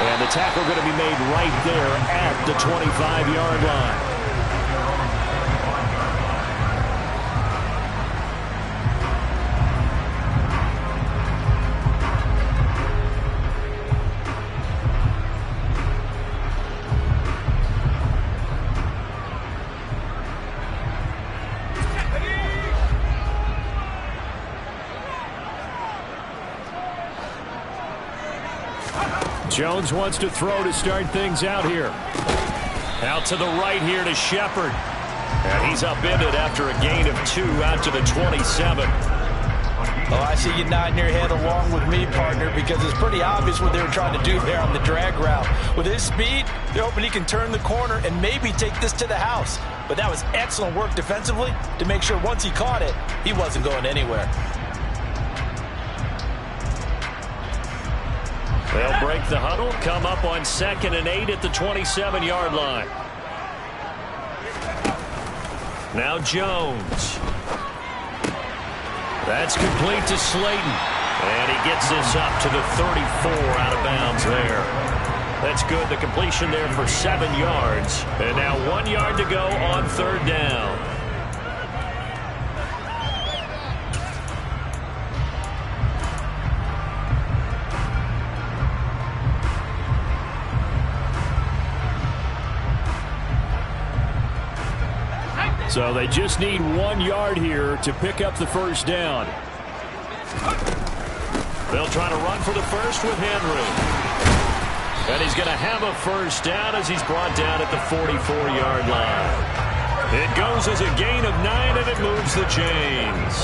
And the tackle going to be made right there at the 25-yard line. Jones wants to throw to start things out here. Out to the right here to Shepard. And he's upended after a gain of 2 out to the 27. Oh, I see you nodding your head along with me, partner, because it's pretty obvious what they were trying to do there on the drag route. With his speed, they're hoping he can turn the corner and maybe take this to the house. But that was excellent work defensively to make sure once he caught it, he wasn't going anywhere. They'll break the huddle, come up on 2nd and 8 at the 27-yard line. Now Jones. That's complete to Slayton. And he gets this up to the 34 out of bounds there. That's good. The completion there for 7 yards. And now 1 yard to go on 3rd down. So they just need 1 yard here to pick up the first down. They'll try to run for the first with Henry. And he's going to have a first down as he's brought down at the 44-yard line. It goes as a gain of 9, and it moves the chains.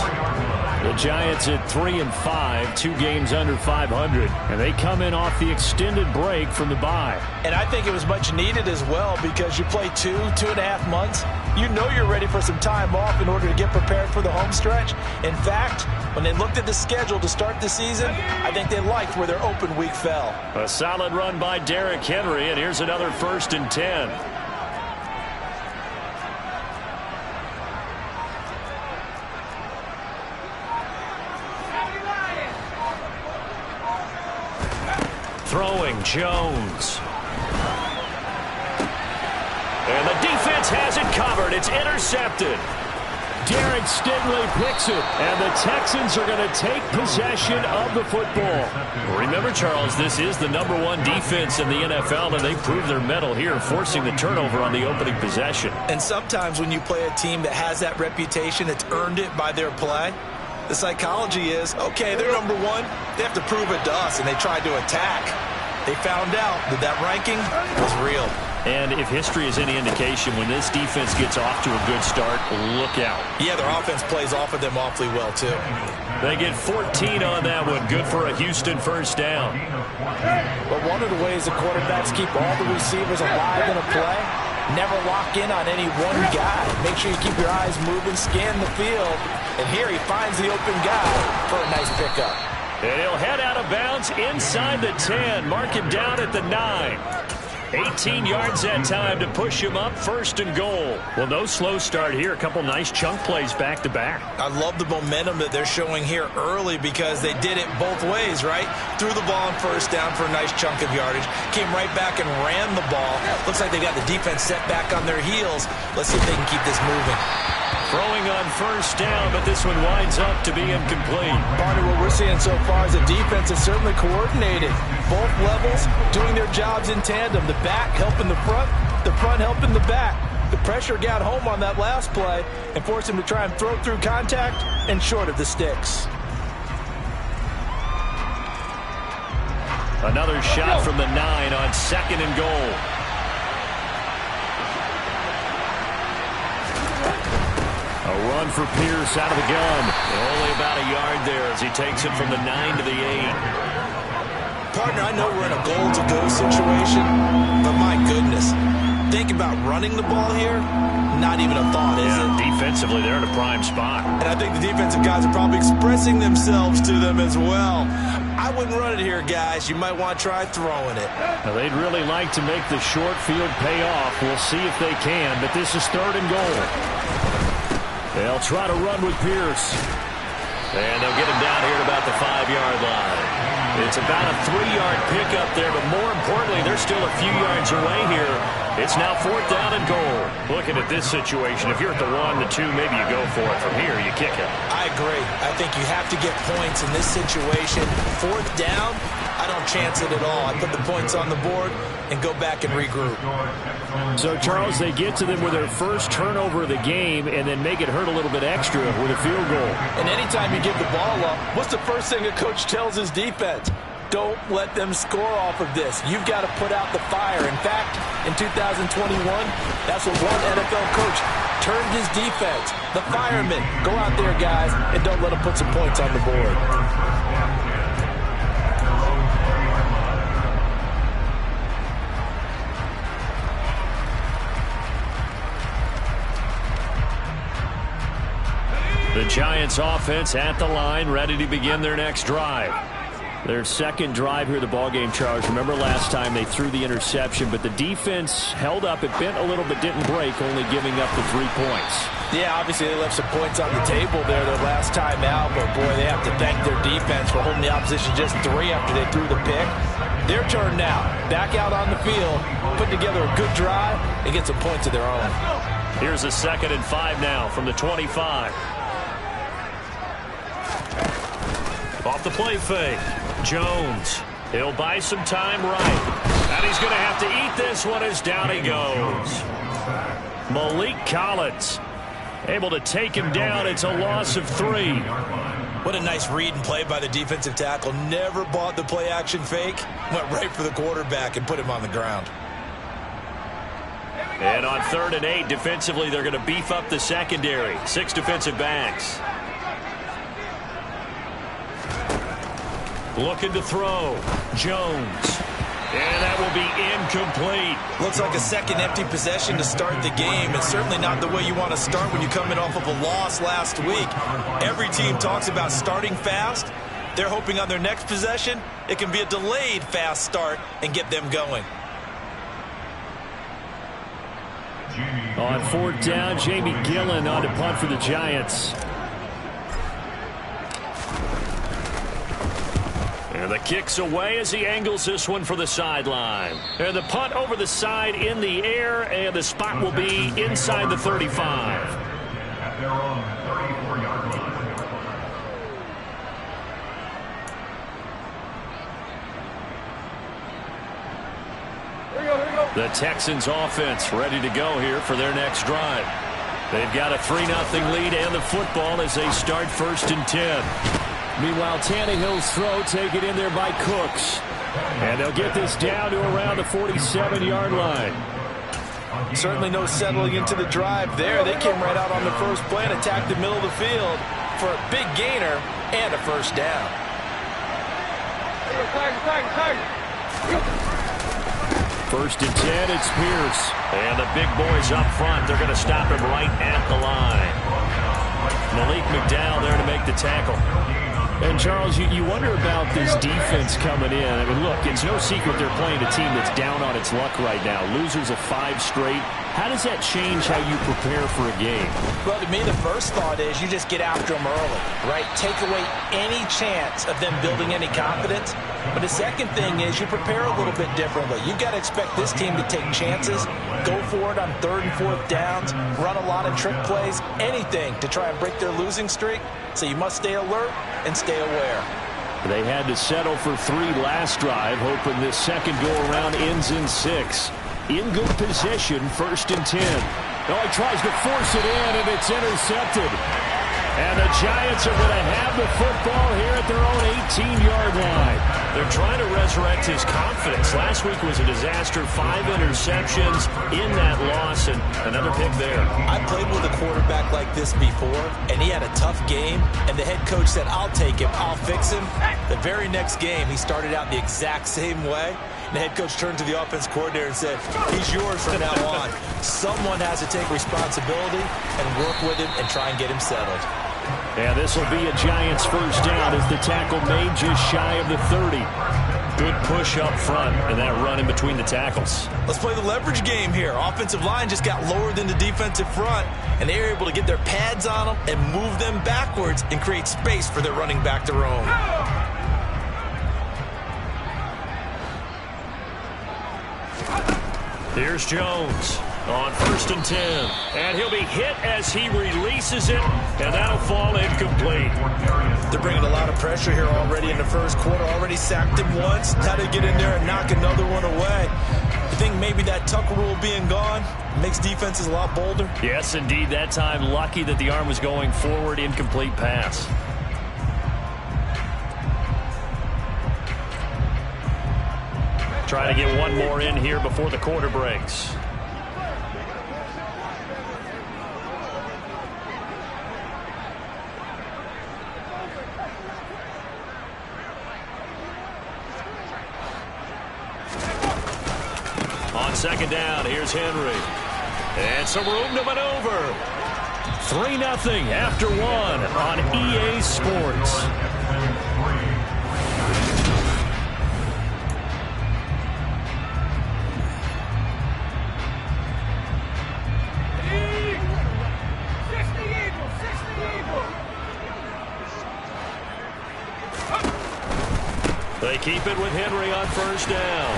The Giants at 3-5, 2 games under 500, and they come in off the extended break from the bye. And I think it was much needed as well because you play 2.5 months. You know you're ready for some time off in order to get prepared for the home stretch. In fact, when they looked at the schedule to start the season, I think they liked where their open week fell. A solid run by Derrick Henry, and here's another 1st and 10. Throwing Jones. And the defense has it covered. It's intercepted. Derek Stingley picks it. And the Texans are going to take possession of the football. Remember, Charles, this is the #1 defense in the NFL, and they prove their mettle here, forcing the turnover on the opening possession. And sometimes when you play a team that has that reputation, it's earned it by their play. The psychology is, okay, they're #1. They have to prove it to us, and they tried to attack. They found out that that ranking was real. And if history is any indication, when this defense gets off to a good start, look out. Yeah, their offense plays off of them awfully well, too. They get 14 on that one. Good for a Houston first down. But one of the ways the quarterbacks keep all the receivers alive in a play, never lock in on any one guy. Make sure you keep your eyes moving, scan the field. And here he finds the open guy for a nice pickup. And he'll head out of bounds inside the 10. Mark him down at the 9. 18 yards that time to push him up, 1st and goal. Well, no slow start here. A couple nice chunk plays back-to-back. I love the momentum that they're showing here early because they did it both ways, right? Threw the ball on 1st down for a nice chunk of yardage. Came right back and ran the ball. Looks like they got the defense set back on their heels. Let's see if they can keep this moving. Throwing on 1st down, but this one winds up to be incomplete. Partner, what we're seeing so far is the defense is certainly coordinated. Both levels doing their jobs in tandem. The back helping the front helping the back. The pressure got home on that last play and forced him to try and throw through contact and short of the sticks. Another shot from the 9 on 2nd and goal. A run for Pierce out of the gun. Only about a yard there as he takes it from the 9 to the 8. Partner, I know we're in a goal-to-go situation, but my goodness, think about running the ball here. Not even a thought, is it? Defensively, they're in a prime spot. And I think the defensive guys are probably expressing themselves to them as well. I wouldn't run it here, guys. You might want to try throwing it. Now, they'd really like to make the short field pay off. We'll see if they can, but this is 3rd and goal. They'll try to run with Pierce. And they'll get him down here at about the 5-yard line. It's about a 3-yard pickup there, but more importantly, they're still a few yards away here. It's now 4th down and goal. Looking at this situation, if you're at the 1, the 2, maybe you go for it. From here, you kick it. I agree. I think you have to get points in this situation. 4th down, I don't chance it at all. I put the points on the board and go back and regroup. So, Charles, they get to them with their first turnover of the game and then make it hurt a little bit extra with a field goal. And anytime you give the ball up, what's the first thing a coach tells his defense? Don't let them score off of this. You've got to put out the fire. In fact, in 2021, that's what one NFL coach turned his defense. The firemen. Go out there, guys, and don't let them put some points on the board. The Giants offense at the line, ready to begin their next drive. Their second drive here, the ballgame, Charles. Remember last time they threw the interception, but the defense held up. It bent a little but didn't break, only giving up the 3 points. Yeah, obviously they left some points on the table there their last time out, but boy, they have to thank their defense for holding the opposition just 3 after they threw the pick. Their turn now. Back out on the field, put together a good drive, and get some points of their own. Here's a 2nd and 5 now from the 25. Off the play fake. Jones. He'll buy some time right. And he's going to have to eat this one as down he goes. Malik Collins able to take him down. It's a loss of 3. What a nice read and play by the defensive tackle. Never bought the play-action fake. Went right for the quarterback and put him on the ground. And on 3rd and 8, defensively, they're going to beef up the secondary. 6 defensive backs. Looking to throw. Jones. And that will be incomplete. Looks like a second empty possession to start the game. It's certainly not the way you want to start when you're coming off of a loss last week. Every team talks about starting fast. They're hoping on their next possession, it can be a delayed fast start and get them going. On 4th down, Jamie Gillen on to punt for the Giants. And the kick's away as he angles this one for the sideline. And the punt over the side in the air, and the spot will be inside the 35. The Texans offense ready to go here for their next drive. They've got a 3-0 lead and the football as they start 1st and 10. Meanwhile, Tannehill's throw taken in there by Cooks. And they'll get this down to around the 47-yard line. Certainly no settling into the drive there. They came right out on the first play and attacked the middle of the field for a big gainer and a 1st down. 1st and 10, it's Pierce. And the big boys up front, they're going to stop him right at the line. Malik McDowell there to make the tackle. And, Charles, you wonder about this defense coming in. I mean, look, it's no secret they're playing a team that's down on its luck right now. Losers of 5 straight. How does that change how you prepare for a game? Well, to me, the first thought is you just get after them early, right? Take away any chance of them building any confidence. But the second thing is you prepare a little bit differently. You've got to expect this team to take chances, go for it on 3rd and 4th downs, run a lot of trick plays, anything to try and break their losing streak. So you must stay alert and stay aware. They had to settle for 3 last drive, hoping this second go-around ends in 6. In good position, 1st and 10. Oh, he tries to force it in, and it's intercepted. And the Giants are going to have the football here at their own 18-yard line. They're trying to resurrect his confidence. Last week was a disaster. 5 interceptions in that loss, and another pick there. I played with a quarterback like this before, and he had a tough game, and the head coach said, I'll take him, I'll fix him. The very next game, he started out the exact same way. The head coach turned to the offense coordinator and said, he's yours from now on. Someone has to take responsibility and work with him and try and get him settled. And this will be a Giants 1st down as the tackle made just shy of the 30. Good push up front and that run in between the tackles. Let's play the leverage game here. Offensive line just got lower than the defensive front, and they were able to get their pads on them and move them backwards and create space for their running back to roam. Here's Jones on 1st and 10. And he'll be hit as he releases it, and that'll fall incomplete. They're bringing a lot of pressure here already in the first quarter. Already sacked him once. Now to get in there and knock another one away. I think maybe that tuck rule being gone makes defenses a lot bolder. Yes, indeed. That time, lucky that the arm was going forward. Incomplete pass. Trying to get one more in here before the quarter breaks. On 2nd down, here's Henry. And some room to maneuver. 3-0 after 1 on EA Sports. They keep it with Henry on 1st down.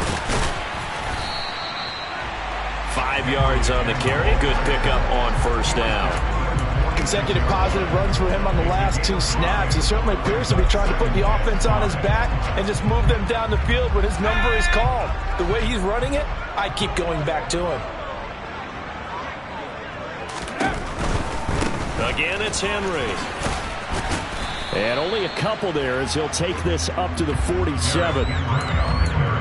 5 yards on the carry. Good pickup on 1st down. Consecutive positive runs for him on the last 2 snaps. He certainly appears to be trying to put the offense on his back and just move them down the field when his number is called. The way he's running it, I'd keep going back to him. Again, it's Henry. And only a couple there as he'll take this up to the 47.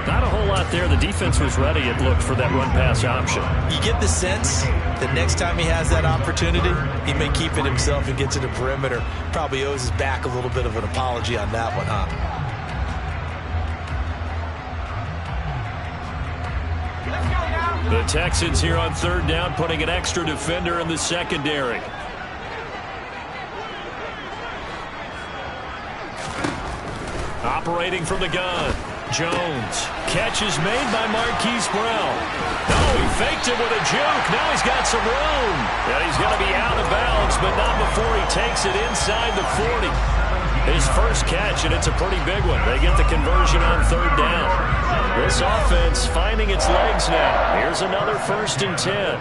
Not a whole lot there. The defense was ready, it looked, for that run-pass option. You get the sense that next time he has that opportunity, he may keep it himself and get to the perimeter. Probably owes his back a little bit of an apology on that one, huh? The Texans here on 3rd down, putting an extra defender in the secondary. Operating from the gun. Jones. Catch is made by Marquise Brown. Oh, he faked it with a juke. Now he's got some room. And he's going to be out of bounds, but not before he takes it inside the 40. His first catch, and it's a pretty big one. They get the conversion on 3rd down. This offense finding its legs now. Here's another 1st and 10.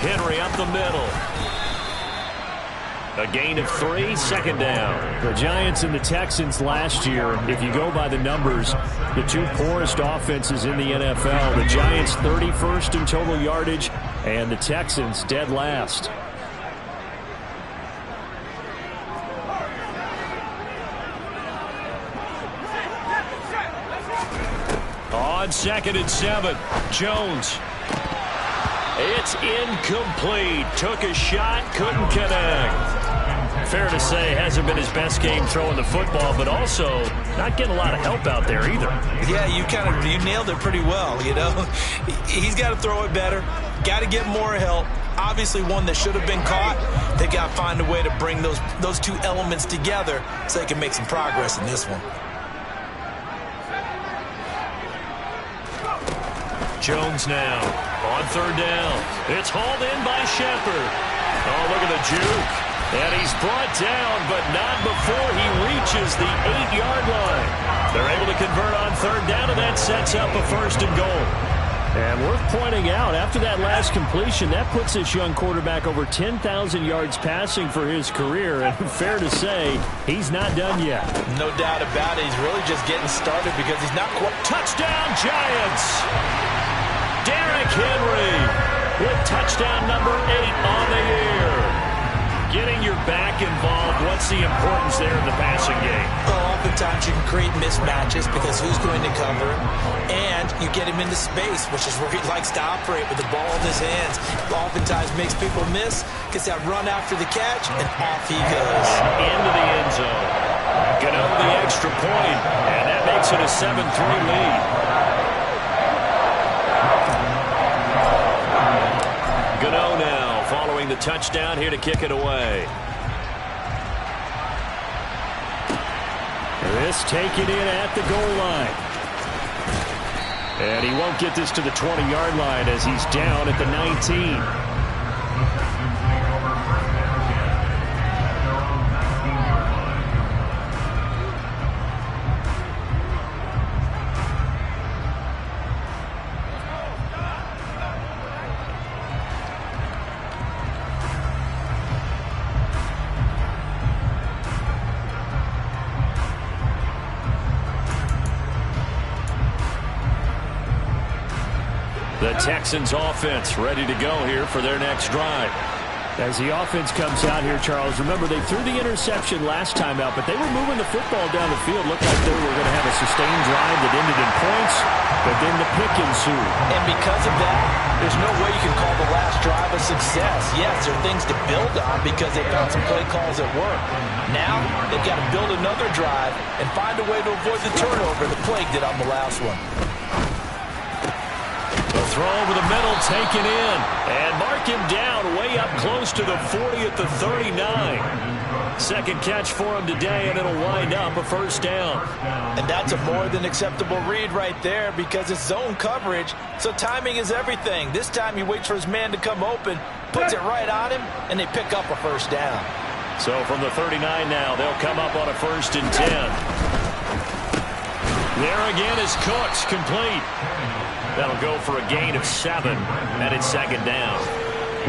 Henry up the middle. A gain of 3, 2nd down. The Giants and the Texans last year, if you go by the numbers, the 2 poorest offenses in the NFL. The Giants 31st in total yardage, and the Texans dead last. On 2nd and 7, Jones. It's incomplete. Took a shot, couldn't connect. Fair to say, hasn't been his best game throwing the football, but also not getting a lot of help out there either. Yeah, you nailed it pretty well, you know. He's got to throw it better. Got to get more help. Obviously one that should have been caught. They've got to find a way to bring those 2 elements together so they can make some progress in this one. Jones now on 3rd down. It's hauled in by Shepard. Oh, look at the juke. And he's brought down, but not before he reaches the 8-yard line. They're able to convert on 3rd down, and that sets up a 1st and goal. And worth pointing out, after that last completion, that puts this young quarterback over 10,000 yards passing for his career. And fair to say, he's not done yet. No doubt about it. He's really just getting started because he's not quite. Touchdown, Giants! Derrick Henry with touchdown number 8 on the year. Getting your back involved, what's the importance there in the passing game? Well, oftentimes you can create mismatches because who's going to cover him, and you get him into space, which is where he likes to operate with the ball in his hands. Oftentimes makes people miss, gets that run after the catch, and off he goes. Into the end zone. Gonna the extra point, and that makes it a 7-3 lead. Gano now following the touchdown here to kick it away. This taken in at the goal line. And he won't get this to the 20-yard line as he's down at the 19. The Texans offense ready to go here for their next drive. As the offense comes out here, Charles, remember they threw the interception last time out, but they were moving the football down the field. Looked like they were going to have a sustained drive that ended in points, but then the pick ensued. And because of that, there's no way you can call the last drive a success. Yes, there are things to build on because they found some play calls that work. Now, they've got to build another drive and find a way to avoid the turnover the plague did on the last one. The throw over the middle taken in. And mark him down way up close to the 40 at the 39. Second catch for him today, and it'll wind up a first down. And that's a more than acceptable read right there because it's zone coverage, so timing is everything. This time he waits for his man to come open, puts it right on him, and they pick up a first down. So from the 39 now, they'll come up on a 1st and 10. There again is Cooks, complete. That'll go for a gain of 7, and it's second down.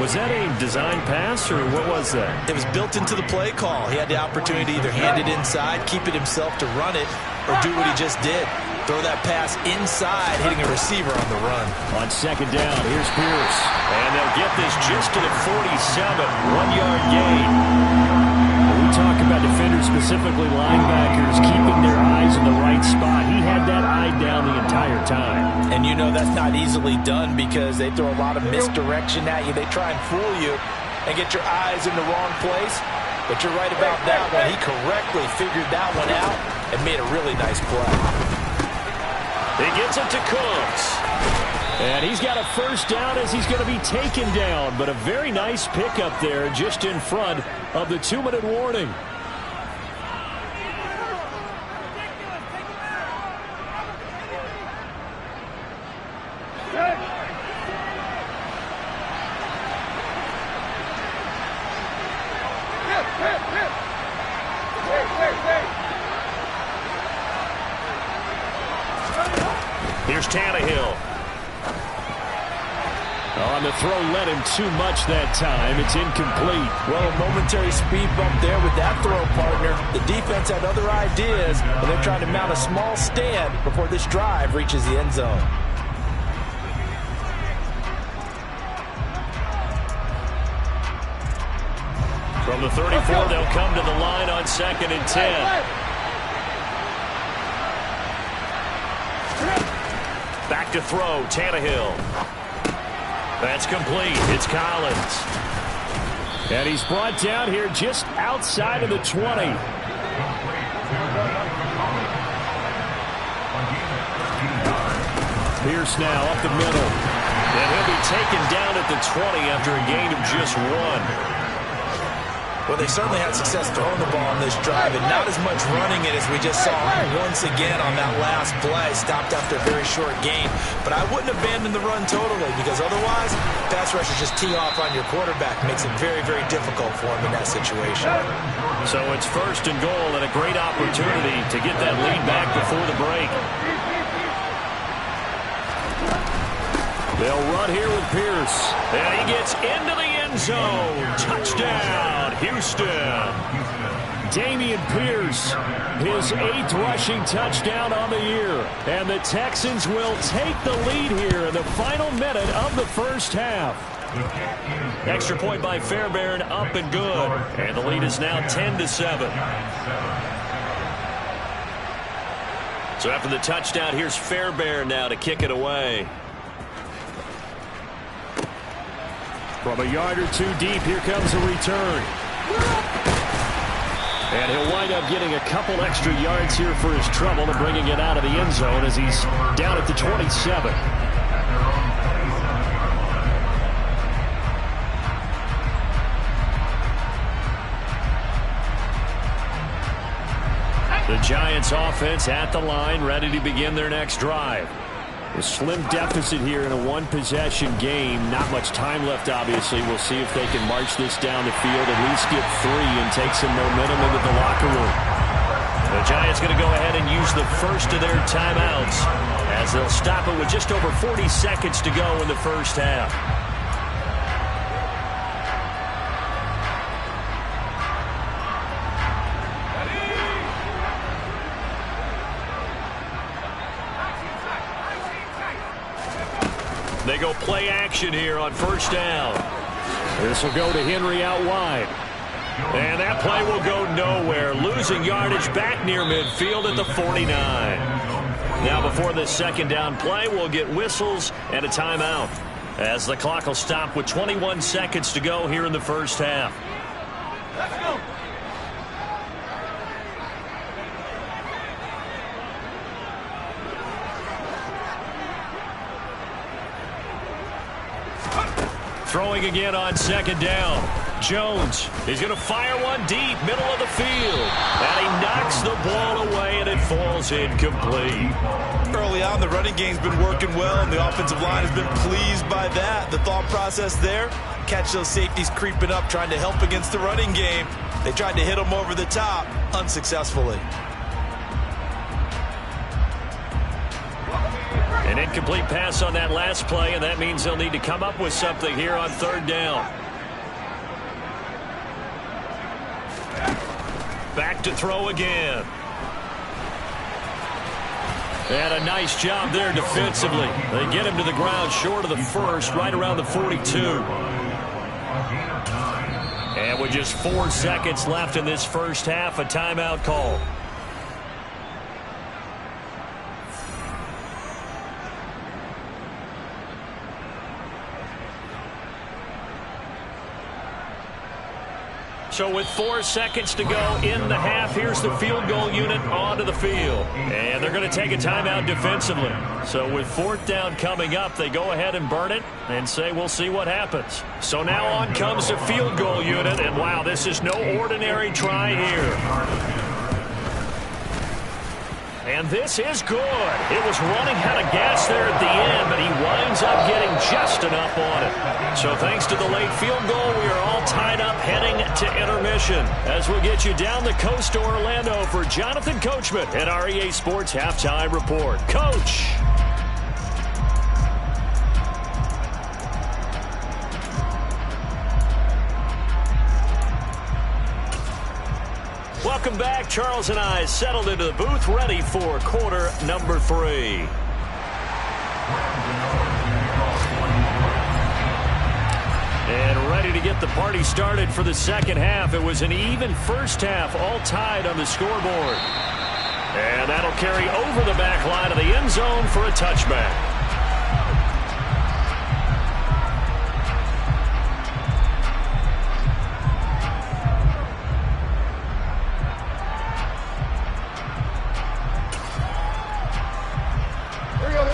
Was that a design pass, or what was that? It was built into the play call. He had the opportunity to either hand it inside, keep it himself to run it, or do what he just did. Throw that pass inside, hitting a receiver on the run. On second down, here's Pierce. And they'll get this just to the 47, 1-yard gain. We talk about defenders, specifically linebackers, keeping their eyes in the right spot. He had that eye down the entire time. And you know that's not easily done because they throw a lot of misdirection at you. They try and fool you and get your eyes in the wrong place. But you're right about that one. He correctly figured that one out and made a really nice play. He gets it to Cooks. And he's got a first down as he's going to be taken down. But a very nice pickup there just in front of the 2-minute warning. Here's Tannehill. On the throw, led him too much that time. It's incomplete. Well, a momentary speed bump there with that throw, partner. The defense had other ideas, and they're trying to mount a small stand before this drive reaches the end zone. From the 34, they'll come to the line on 2nd and 10. Back to throw, Tannehill. That's complete. It's Collins. And he's brought down here just outside of the 20. Pierce now up the middle. And he'll be taken down at the 20 after a gain of just 1. Well, they certainly had success throwing the ball on this drive and not as much running it as we just saw once again on that last play. Stopped after a very short gain. But I wouldn't abandon the run totally because otherwise, pass rushers just tee off on your quarterback. Makes it very, very difficult for him in that situation. So it's 1st and goal and a great opportunity to get that lead back before the break. They'll run here with Pierce. And he gets into the end zone. Touchdown, Houston. Dameon Pierce, his 8th rushing touchdown on the year. And the Texans will take the lead here in the final minute of the first half. Extra point by Fairbairn, up and good. And the lead is now 10-7. So after the touchdown, here's Fairbairn now to kick it away. From a yard or 2 deep, here comes a return. And he'll wind up getting a couple extra yards here for his trouble and bringing it out of the end zone as he's down at the 27. The Giants offense at the line, ready to begin their next drive. A slim deficit here in a one-possession game. Not much time left, obviously. We'll see if they can march this down the field, at least get 3 and take some momentum into the locker room. The Giants going to go ahead and use the first of their timeouts as they'll stop it with just over 40 seconds to go in the first half. They They go play action here on first down. This will go to Henry out wide. And that play will go nowhere, losing yardage back near midfield at the 49. Now before this second down play, we'll get whistles and a timeout, as the clock will stop with 21 seconds to go here in the first half. Let's go. Throwing again on second down. Jones, he's going to fire one deep, middle of the field. And he knocks the ball away, and it falls incomplete. Early on, the running game's been working well, and the offensive line has been pleased by that. The thought process there, catch those safeties creeping up, trying to help against the running game. They tried to hit them over the top, unsuccessfully. An incomplete pass on that last play, and that means they'll need to come up with something here on third down. Back to throw again. And a nice job there defensively. They get him to the ground short of the first, right around the 42. And with just 4 seconds left in this first half, a timeout call. So with 4 seconds to go in the half, here's the field goal unit onto the field. And they're going to take a timeout defensively. So with fourth down coming up, they go ahead and burn it and say, we'll see what happens. So now on comes the field goal unit. And wow, this is no ordinary try here. And this is good. It was running out of gas there at the end, but he winds up getting just enough on it. So thanks to the late field goal, we are all tied up heading to intermission. As we'll get you down the coast to Orlando for Jonathan Coachman at our EA Sports Halftime Report. Coach. Welcome back. Charles and I settled into the booth, ready for quarter number 3. And ready to get the party started for the second half. It was an even first half, all tied on the scoreboard. And that'll carry over the back line of the end zone for a touchback.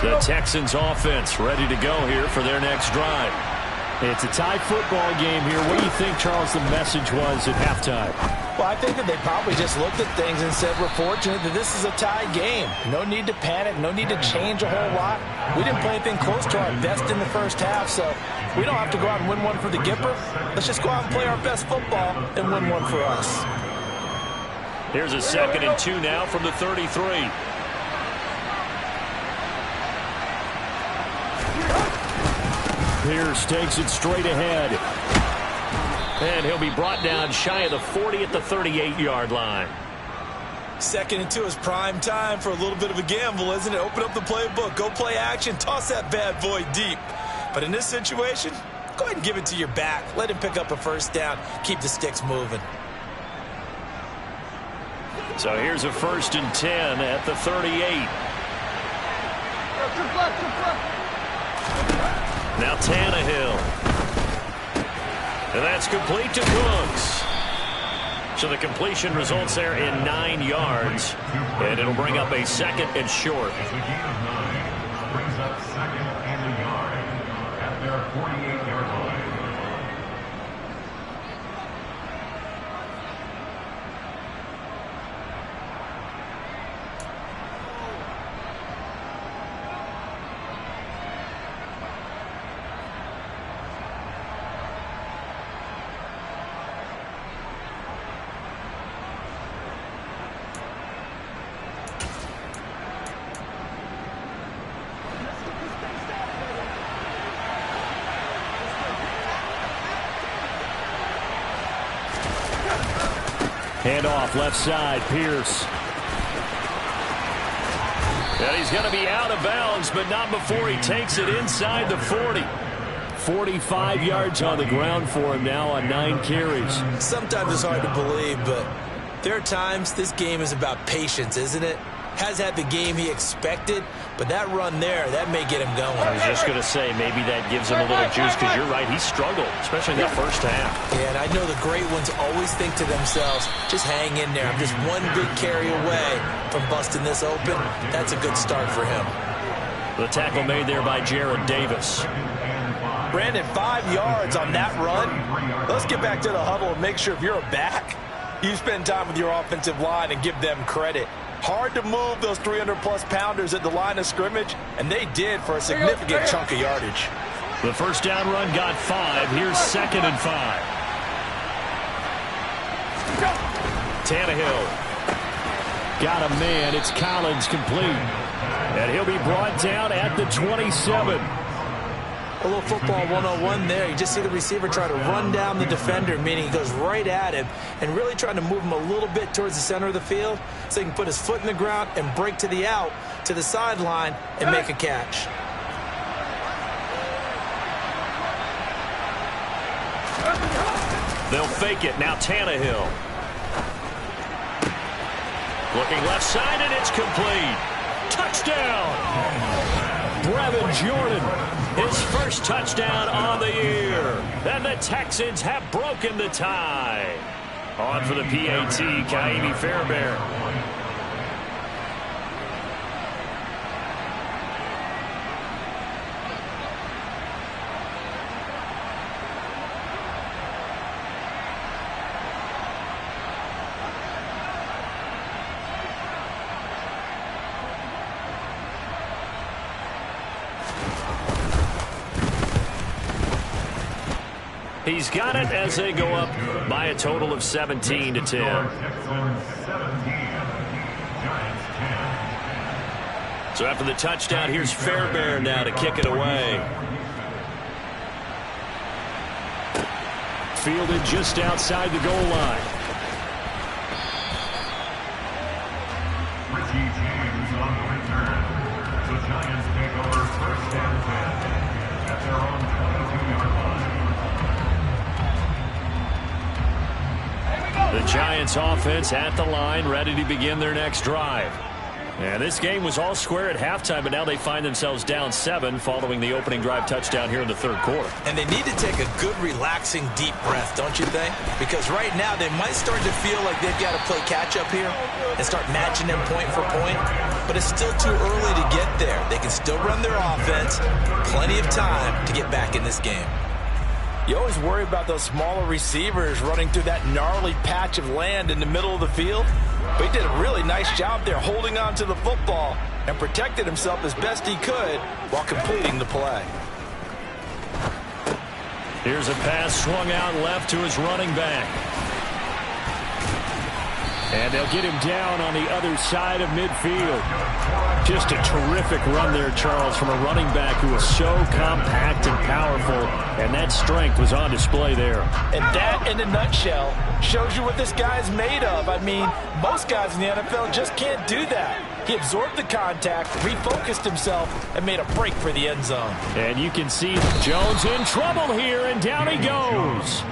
The Texans offense ready to go here for their next drive. It's a tie football game here. What do you think, Charles, the message was at halftime? Well, I think that they probably just looked at things and said, we're fortunate that this is a tie game. No need to panic. No need to change a whole lot. We didn't play anything close to our best in the first half, so we don't have to go out and win one for the Gipper. Let's just go out and play our best football and win one for us. Here's a 2nd and 2 now from the 33. Pierce takes it straight ahead. And he'll be brought down shy of the 40 at the 38-yard line. 2nd and 2 is prime time for a little bit of a gamble, isn't it? Open up the playbook, go play action, toss that bad boy deep. But in this situation, go ahead and give it to your back. Let him pick up a first down. Keep the sticks moving. So here's a 1st and 10 at the 38. Now Tannehill. And that's complete to Cooks. So the completion results there in 9 yards. And it'll bring up a 2nd and short. Brings up 2nd and a yard at their 48-yard line. Hand off left side, Pierce. And he's going to be out of bounds, but not before he takes it inside the 40. 45 yards on the ground for him now on 9 carries. Sometimes it's hard to believe, but there are times this game is about patience, isn't it? Has had the game he expected, but that run there, that may get him going. I was just going to say, maybe that gives him a little juice, because you're right, he struggled, especially in that first half. Yeah, and I know the great ones always think to themselves, just hang in there. I'm just one big carry away from busting this open. That's a good start for him. The tackle made there by Jared Davis. Brandon, 5 yards on that run. Let's get back to the huddle and make sure if you're a back, you spend time with your offensive line and give them credit. Hard to move those 300-plus pounders at the line of scrimmage, and they did for a significant chunk of yardage. The first down run got 5. Here's 2nd and 5. Tannehill. Got a man. It's Collins complete. And he'll be brought down at the 27. A little football 101 there. You just see the receiver try to run down the defender, meaning he goes right at him and really trying to move him a little bit towards the center of the field so he can put his foot in the ground and break to the out, to the sideline, and make a catch. They'll fake it. Now Tannehill. Looking left side, and it's complete. Touchdown! Brevin Jordan, his first touchdown on the year. And the Texans have broken the tie. On for the PAT, Kaimi Fairbairn. He's got it as they go up by a total of 17 to 10. So after the touchdown, here's Fairbairn now to kick it away. Fielded just outside the goal line. Richie James on the return. The Giants take over 1st and 10 at their own 22-yard line. The Giants offense at the line, ready to begin their next drive. And this game was all square at halftime, but now they find themselves down 7 following the opening drive touchdown here in the 3rd quarter. And they need to take a good, relaxing, deep breath, don't you think? Because right now they might start to feel like they've got to play catch-up here and start matching them point for point. But it's still too early to get there. They can still run their offense. Plenty of time to get back in this game. You always worry about those smaller receivers running through that gnarly patch of land in the middle of the field. But he did a really nice job there holding on to the football and protected himself as best he could while completing the play. Here's a pass swung out left to his running back. And they'll get him down on the other side of midfield. Just a terrific run there, Charles, from a running back who was so compact and powerful, and that strength was on display there. And that, in a nutshell, shows you what this guy's made of. I mean, most guys in the NFL just can't do that. He absorbed the contact, refocused himself, and made a break for the end zone. And you can see Jones in trouble here, and down he goes.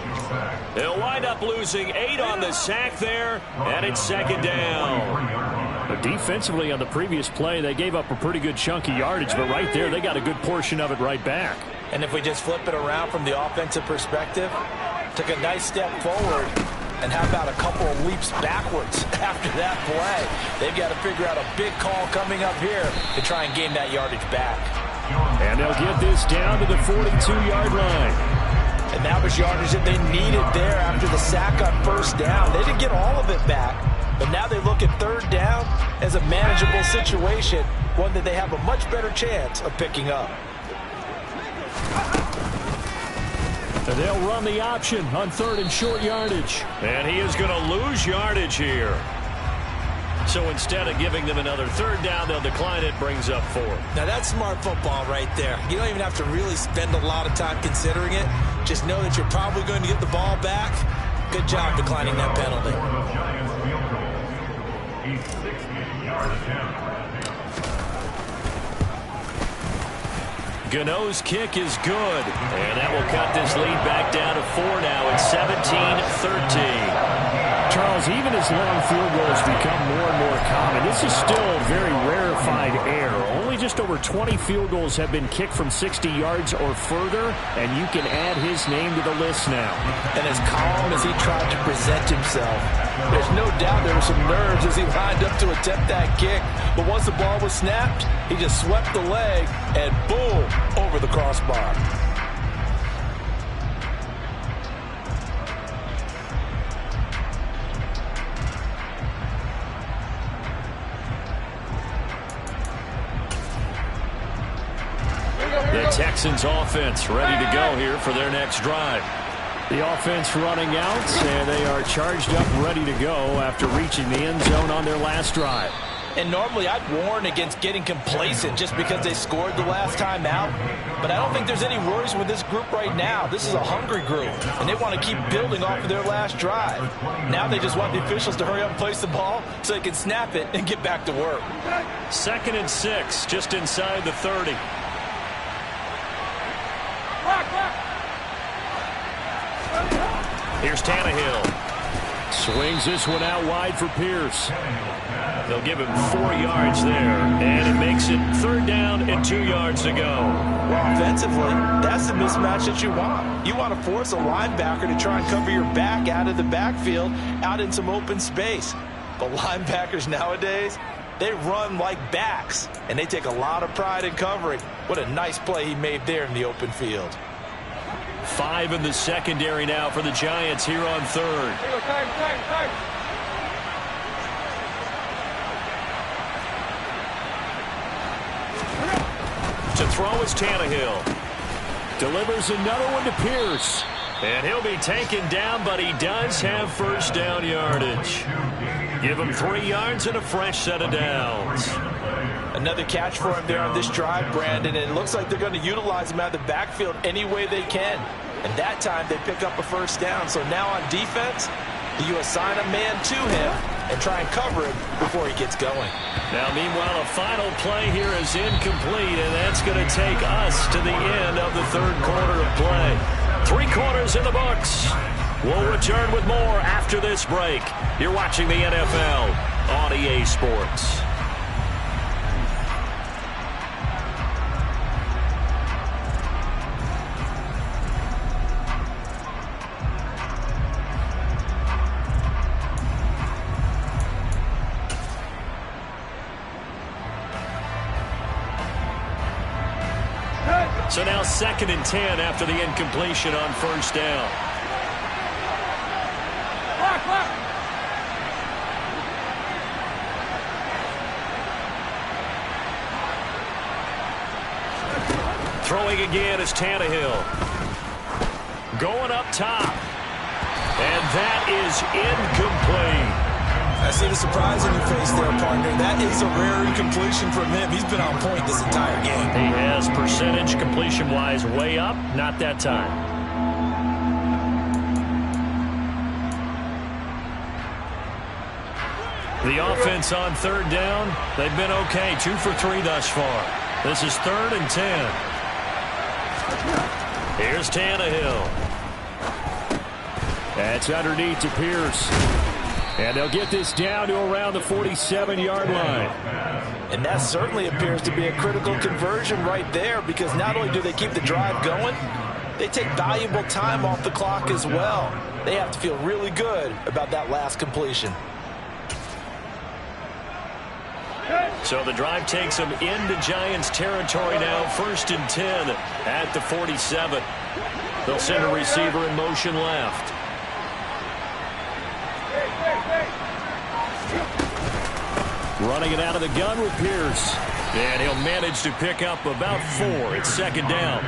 They'll wind up losing 8 on the sack there, and it's 2nd down. But defensively on the previous play, they gave up a pretty good chunk of yardage, but right there, they got a good portion of it right back. And if we just flip it around from the offensive perspective, took a nice step forward, and how about a couple of leaps backwards after that play? They've got to figure out a big call coming up here to try and gain that yardage back. And they'll get this down to the 42-yard line. And that was yardage that they needed there after the sack on 1st down. They didn't get all of it back, but now they look at 3rd down as a manageable situation, one that they have a much better chance of picking up. And they'll run the option on 3rd and short yardage. And he is going to lose yardage here. So instead of giving them another 3rd down, they'll decline it, brings up 4. Now that's smart football right there. You don't even have to really spend a lot of time considering it. Just know that you're probably going to get the ball back. Good job declining that penalty. Gano's kick is good. And that will cut this lead back down to 4 now. It's 17-13. Charles, even as long field goals become more and more common, this is still a very rarefied air. Only just over 20 field goals have been kicked from 60 yards or further, and you can add his name to the list now. And as calm as he tried to present himself, there's no doubt there were some nerves as he lined up to attempt that kick. But once the ball was snapped, he just swept the leg and boom, over the crossbar. The Texans offense ready to go here for their next drive. The offense running out, and they are charged up, ready to go after reaching the end zone on their last drive. And normally I'd warn against getting complacent just because they scored the last time out. But I don't think there's any worries with this group right now. This is a hungry group, and they want to keep building off of their last drive. Now they just want the officials to hurry up and place the ball so they can snap it and get back to work. 2nd and 6, just inside the 30. Here's Tannehill. Swings this one out wide for Pierce. They'll give him 4 yards there, and it makes it 3rd down and 2 yards to go. Well, offensively, that's the mismatch that you want. You want to force a linebacker to try and cover your back out of the backfield, out in some open space. But linebackers nowadays, they run like backs, and they take a lot of pride in covering. What a nice play he made there in the open field. 5 in the secondary now for the Giants here on 3rd. To throw is Tannehill. Delivers another one to Pierce. And he'll be taken down, but he does have 1st down yardage. Give him 3 yards and a fresh set of downs. Another catch for him there on this drive, Brandon, and it looks like they're going to utilize him out of the backfield any way they can. And that time they pick up a 1st down. So now on defense, you assign a man to him and try and cover him before he gets going. Now, meanwhile, a final play here is incomplete, and that's going to take us to the end of the 3rd quarter of play. 3 quarters in the books. We'll return with more after this break. You're watching the NFL on EA Sports. So now 2nd and 10 after the incompletion on 1st down. Throwing again is Tannehill. Going up top. And that is incomplete. I see the surprise in your face there, partner. That is a rare incompletion from him. He's been on point this entire game. He has percentage completion-wise way up. Not that time. The offense on 3rd down, they've been okay. 2 for 3 thus far. This is 3rd and 10. Here's Tannehill. That's underneath to Pierce. And they'll get this down to around the 47-yard line. And that certainly appears to be a critical conversion right there, because not only do they keep the drive going, they take valuable time off the clock as well. They have to feel really good about that last completion. So the drive takes them into Giants territory now. 1st and 10 at the 47. They'll send a receiver in motion left. Running it out of the gun with Pierce. And he'll manage to pick up about 4. It's 2nd down.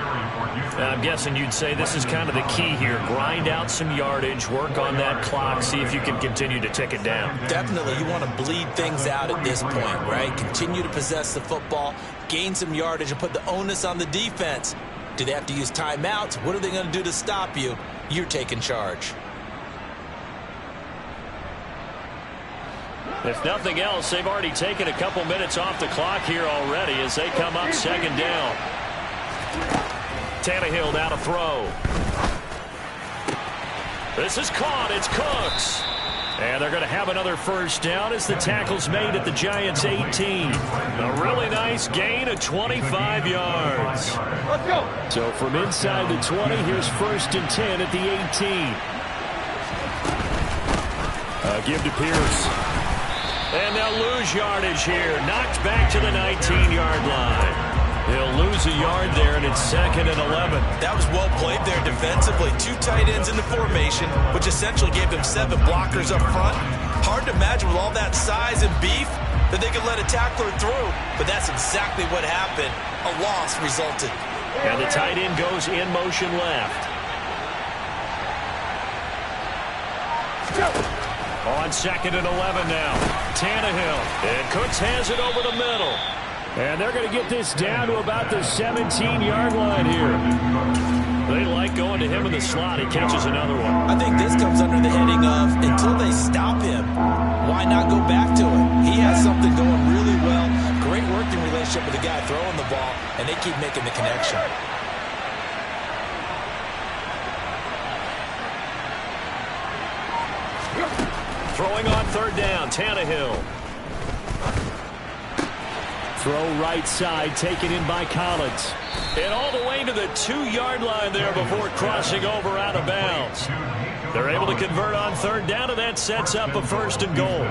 I'm guessing you'd say this is kind of the key here. Grind out some yardage, work on that clock, see if you can continue to tick it down. Definitely, you want to bleed things out at this point, right? Continue to possess the football, gain some yardage, and put the onus on the defense. Do they have to use timeouts? What are they going to do to stop you? You're taking charge. If nothing else, they've already taken a couple minutes off the clock here already as they come up 2nd down. Tannehill now to throw. This is caught. It's Cooks. And they're going to have another first down as the tackle's made at the Giants' 18. A really nice gain of 25 yards. Let's go. So from inside the 20, here's 1st and 10 at the 18. Give to Pierce. And they'll lose yardage here. Knocked back to the 19-yard line. He'll lose a yard there, and it's 2nd and 11. That was well played there defensively. 2 tight ends in the formation, which essentially gave them 7 blockers up front. Hard to imagine with all that size and beef that they could let a tackler through, but that's exactly what happened. A loss resulted. And the tight end goes in motion left. On 2nd and 11 now. Tannehill. And Cooks has it over the middle. And they're going to get this down to about the 17-yard line here. They like going to him in the slot. He catches another one. I think this comes under the heading of until they stop him, why not go back to it? He has something going really well. Great working relationship with the guy throwing the ball, and they keep making the connection. Throwing on 3rd down, Tannehill. Throw right side, taken in by Collins. And all the way to the 2-yard line there before crossing over out of bounds. They're able to convert on 3rd down, and that sets up a 1st and goal.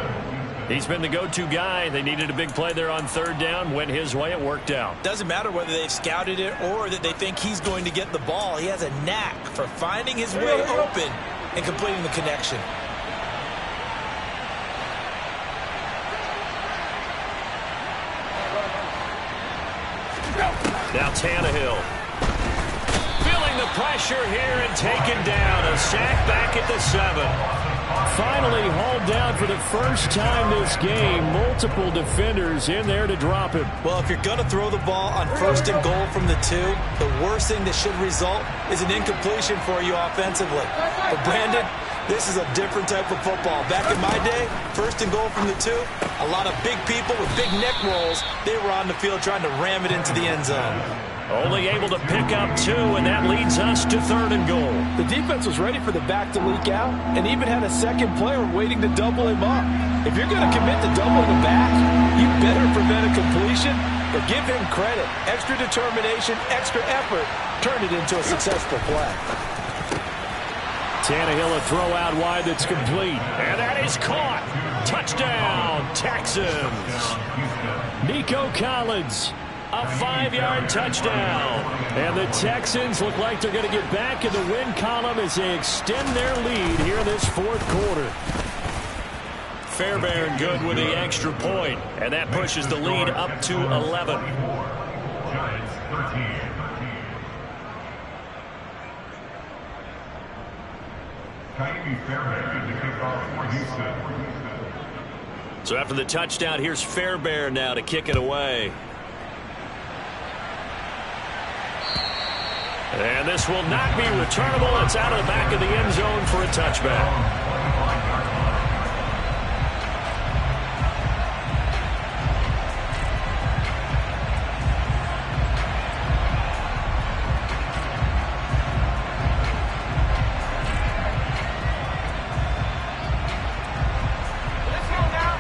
He's been the go-to guy. They needed a big play there on 3rd down. Went his way. It worked out. Doesn't matter whether they've scouted it or that they think he's going to get the ball. He has a knack for finding his way open and completing the connection. Now Tannehill. Feeling the pressure here and taken down. A sack back at the 7. Finally hauled down for the first time this game. Multiple defenders in there to drop him. Well, if you're going to throw the ball on 1st and goal from the 2, the worst thing that should result is an incompletion for you offensively. But Brandon, this is a different type of football. Back in my day, 1st and goal from the 2, a lot of big people with big neck rolls. They were on the field trying to ram it into the end zone. Only able to pick up 2, and that leads us to 3rd and goal. The defense was ready for the back to leak out and even had a second player waiting to double him up. If you're going to commit to doubling the back, you better prevent a completion, but give him credit. Extra determination, extra effort, turn it into a successful play. Tannehill a throw out wide that's complete. And that is caught. Touchdown, Texans. Nico Collins. A 5-yard touchdown. And the Texans look like they're going to get back in the win column as they extend their lead here in this 4th quarter. Fairbairn good with the extra point, and that pushes the lead up to 11. Giants 13. Fairbairn to kick off for Houston. So after the touchdown, here's Fairbairn now to kick it away. And this will not be returnable. It's out of the back of the end zone for a touchback.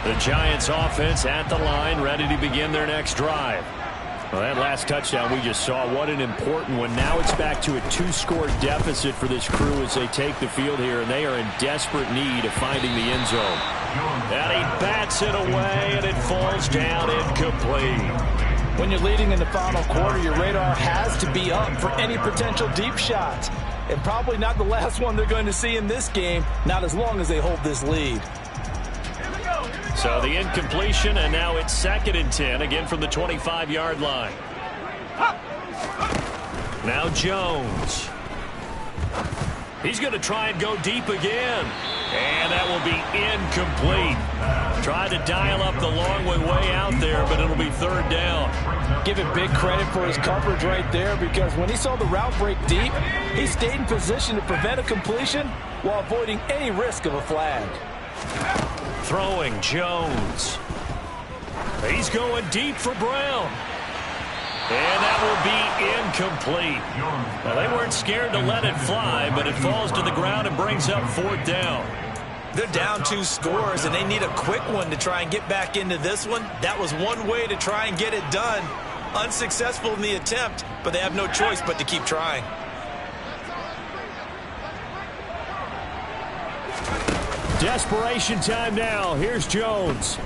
The Giants offense at the line, ready to begin their next drive. Well, that last touchdown we just saw, what an important one. Now it's back to a 2-score deficit for this crew as they take the field here, and they are in desperate need of finding the end zone. And he bats it away, and it falls down incomplete. When you're leading in the final quarter, your radar has to be up for any potential deep shots. And probably not the last one they're going to see in this game, not as long as they hold this lead. So the incompletion, and now it's 2nd and 10, again from the 25-yard line. Now Jones. He's going to try and go deep again. And that will be incomplete. Tried to dial up the long way out there, but it'll be 3rd down. Give him big credit for his coverage right there, because when he saw the route break deep, he stayed in position to prevent a completion while avoiding any risk of a flag. Throwing Jones. He's going deep for Brown. And that will be incomplete. Now, they weren't scared to let it fly, but it falls to the ground and brings up 4th down. They're down 2 scores, and they need a quick one to try and get back into this one. That was one way to try and get it done. Unsuccessful in the attempt, but they have no choice but to keep trying. Desperation time now. Here's Jones.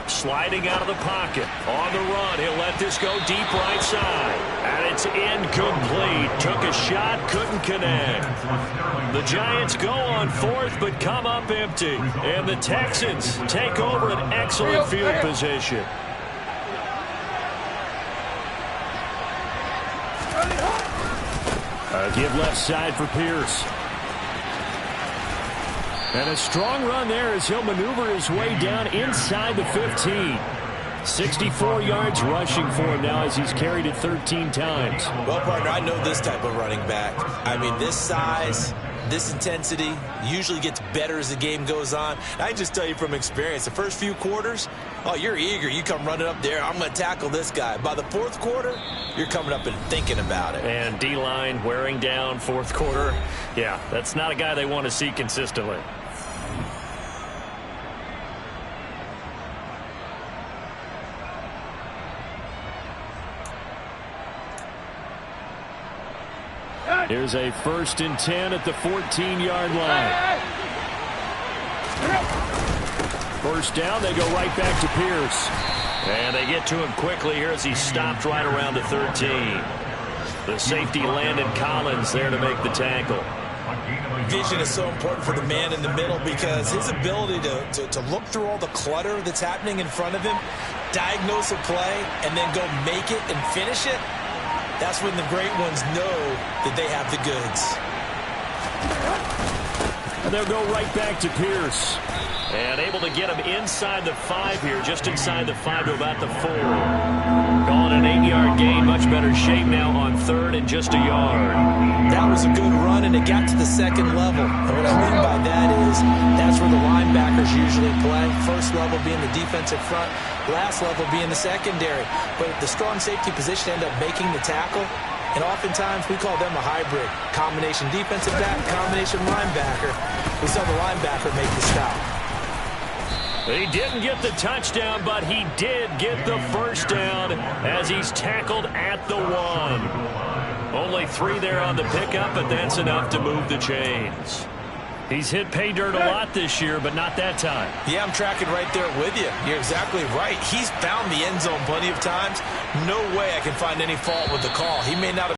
Sliding out of the pocket. On the run, he'll let this go deep right side. And it's incomplete. Took a shot, couldn't connect. The Giants go on 4th, but come up empty. And the Texans take over an excellent field position. A give left side for Pierce. And a strong run there as he'll maneuver his way down inside the 15. 64 yards rushing for him now as he's carried it 13 times. Well, partner, I know this type of running back. I mean, this size, this intensity usually gets better as the game goes on. I can just tell you from experience, the first few quarters, oh, you're eager. You come running up there, I'm going to tackle this guy. By the 4th quarter, you're coming up and thinking about it. And D-line wearing down 4th quarter. Yeah, that's not a guy they want to see consistently. Here's a 1st and 10 at the 14-yard line. 1st down, they go right back to Pierce. And they get to him quickly here as he stopped right around the 13. The safety Landon Collins there to make the tackle. Vision is so important for the man in the middle because his ability to look through all the clutter that's happening in front of him, diagnose a play, and then go make it and finish it, that's when the great ones know that they have the goods. And they'll go right back to Pierce. And able to get him inside the 5 here, just inside the 5 to about the 4. Calling an 8-yard gain, much better shape now on 3rd and just a yard. That was a good run, and it got to the 2nd level. And what I mean by that is that's where the linebackers usually play. 1st level being the defensive front, last level being the secondary. But the strong safety position ended up making the tackle. And oftentimes we call them a hybrid. Combination defensive back, combination linebacker. We saw the linebacker make the stop. He didn't get the touchdown, but he did get the 1st down as he's tackled at the 1. Only 3 there on the pickup, but that's enough to move the chains. He's hit pay dirt a lot this year, but not that time. Yeah, I'm tracking right there with you. You're exactly right. He's found the end zone plenty of times. No way I can find any fault with the call. He may not have